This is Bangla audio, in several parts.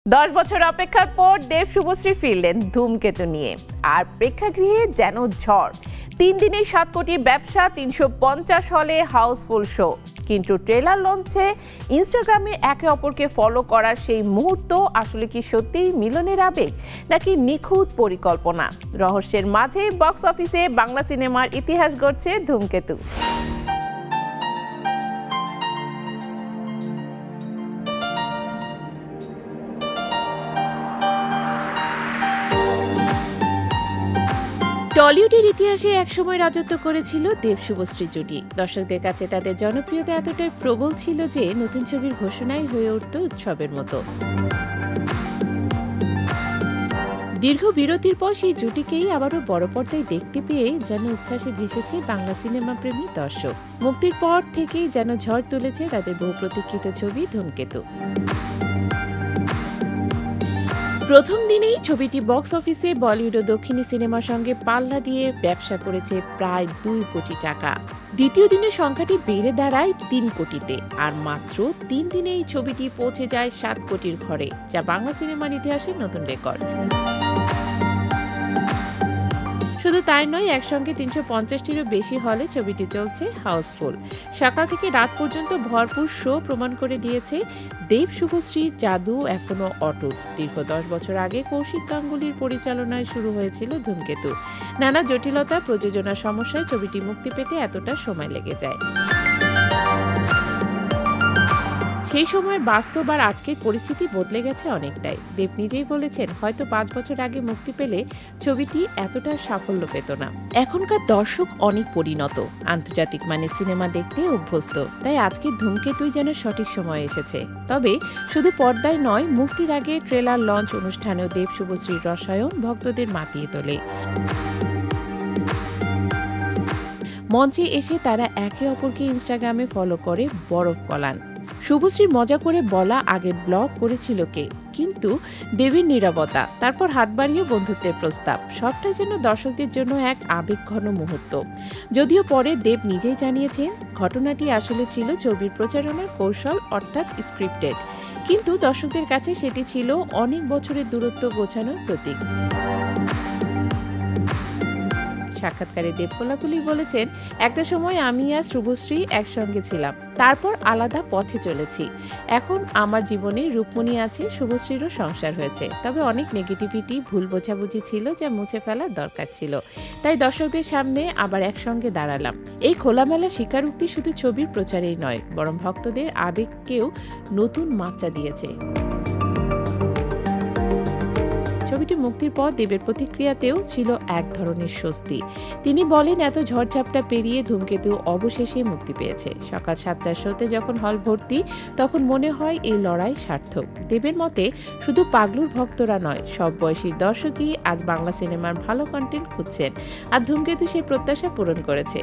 10 বছর অপেক্ষার পর দেব শুভশ্রী ফিরলেন ধূমকেতু নিয়ে, আর প্রেক্ষাগৃহে যেন ঝড়। 3 দিনে 7 কোটি ব্যবসা, 350 হলে হাউসফুল শো। কিন্তু ট্রেলার লঞ্চে ইনস্টাগ্রামে একে অপরকে ফলো করার সেই মুহূর্ত আসলে কি সত্যিই মিলনের আবেগ নাকি নিখুঁত পরিকল্পনা? রহস্যের মাঝে বক্স অফিসে বাংলা সিনেমার ইতিহাস গড়ছে ধূমকেতু। টলিউডের ইতিহাসে একসময় রাজত্ব করেছিল দেব শুভশ্রী জুটি। দর্শকদের কাছে তাদের জনপ্রিয়তা এতটাই প্রবল ছিল যে নতুন ছবির ঘোষণাই হয়ে উঠত উৎসবের মতো। দীর্ঘ বিরতির পর সেই জুটিকেই আবারও বড় পর্দায় দেখতে পেয়ে যেন উচ্ছ্বাসে ভেসেছে বাংলা সিনেমা প্রেমী দর্শক। মুক্তির পর থেকেই যেন ঝড় তুলেছে তাদের বহু প্রতীক্ষিত ছবি ধূমকেতু। প্রথম দিনেই ছবিটি বক্স অফিসে বলিউড ও দক্ষিণী সিনেমার সঙ্গে পাল্লা দিয়ে ব্যবসা করেছে প্রায় 2 কোটি টাকা। দ্বিতীয় দিনে সংখ্যাটি বেড়ে দাঁড়ায় 3 কোটিতে, আর মাত্র 3 দিনে এই ছবিটি পৌঁছে যায় 7 কোটির ঘরে, যা বাংলা সিনেমার ইতিহাসের নতুন রেকর্ড। শুধু তাই নয়, একসঙ্গে 350টিরও বেশি হলে ছবিটি চলছে হাউসফুল। সকাল থেকে রাত পর্যন্ত ভরপুর শো প্রমাণ করে দিয়েছে দেব শুভশ্রীর জাদু এখনো অটুট। দীর্ঘ 10 বছর আগে কৌশিক গাঙ্গুলির পরিচালনায় শুরু হয়েছিল ধূমকেতু। নানা জটিলতা, প্রযোজনা সমস্যায় ছবিটি মুক্তি পেতে এতটা সময় লেগে যায়। সেই সময়ের বাস্তব আর আজকের পরিস্থিতি বদলে গেছে অনেকটাই। দেব নিজেই বলেছেন, হয়তো 5 বছর আগে মুক্তি পেলে ছবিটি এতটা সাফল্য পেত না। এখনকার দর্শক অনেক পরিণত, আন্তর্জাতিক মানের সিনেমা দেখতে অভ্যস্ত, তাই আজকের ধূমকেতুই যেন সঠিক সময় এসেছে। তবে শুধু পর্দায় নয়, মুক্তির আগে ট্রেলার লঞ্চ অনুষ্ঠানেও দেব শুভশ্রীর রসায়ন ভক্তদের মাতিয়ে তোলে। মঞ্চে এসে তারা একে অপরকে ইনস্টাগ্রামে ফলো করে বরফ গলান। শুভশ্রীর মজা করে বলা আগে ব্লগ করেছিল কে, কিন্তু দেবীর নীরবতা, তারপর হাত বাড়িয়ে বন্ধুত্বের প্রস্তাব, সবটাই যেন দর্শকদের জন্য এক আবেগঘন মুহূর্ত। যদিও পরে দেব নিজেই জানিয়েছেন ঘটনাটি আসলে ছিল ছবির প্রচারণার কৌশল, অর্থাৎ স্ক্রিপ্টেড, কিন্তু দর্শকদের কাছে সেটি ছিল অনেক বছরের দূরত্ব গোছানোর প্রতীক। সাক্ষাৎকারে দেব কোলাকুলি বলেছেন, একটা সময় আমি আর শুভশ্রী একসঙ্গে ছিলাম, তারপর আলাদা পথে চলেছি। এখন আমার জীবনে রূপমণি আছে, শুভশ্রীরও সংসার হয়েছে, তবে অনেক নেগেটিভিটি, ভুল বোঝাবুঝি ছিল যা মুছে ফেলার দরকার ছিল, তাই দর্শকদের সামনে আবার একসঙ্গে দাঁড়ালাম। এই খোলামেলা স্বীকারোক্তি শুধু ছবির প্রচারেই নয়, বরং ভক্তদের আবেগকেও নতুন মাত্রা দিয়েছে। ছবিটি মুক্তির পর দেবের প্রতিক্রিয়াতেও ছিল এক ধরনের স্বস্তি। তিনি বলেন, এত ঝড়ঝাপটা পেরিয়ে ধূমকেতু অবশেষে মুক্তি পেয়েছে। সকাল 7টার শোতে যখন হল ভর্তি, তখন মনে হয় এই লড়াই সার্থক। দেবের মতে শুধু পাগলুর ভক্তরা নয়, সব বয়সী দর্শকই আজ বাংলা সিনেমার ভালো কন্টেন্ট খুঁজছেন, আর ধূমকেতু সেই প্রত্যাশা পূরণ করেছে।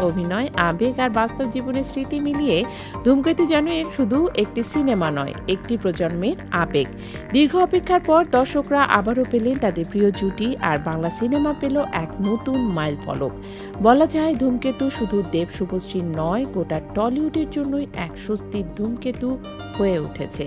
অভিনয়, আবেগ আর বাস্তব জীবনের স্মৃতি মিলিয়ে ধূমকেতু যেন এর শুধু একটি সিনেমা নয়, একটি প্রজন্মের আবেগ। দীর্ঘ অপেক্ষার পর দর্শকরা আবারও পেলেন তাদের প্রিয় জুটি, আর বাংলা সিনেমা পেল এক নতুন মাইল ফলক। বলা যায়, ধূমকেতু শুধু দেব শুভশ্রী নয়, গোটা টলিউডের জন্যই এক স্বস্তির ধূমকেতু হয়ে উঠেছে।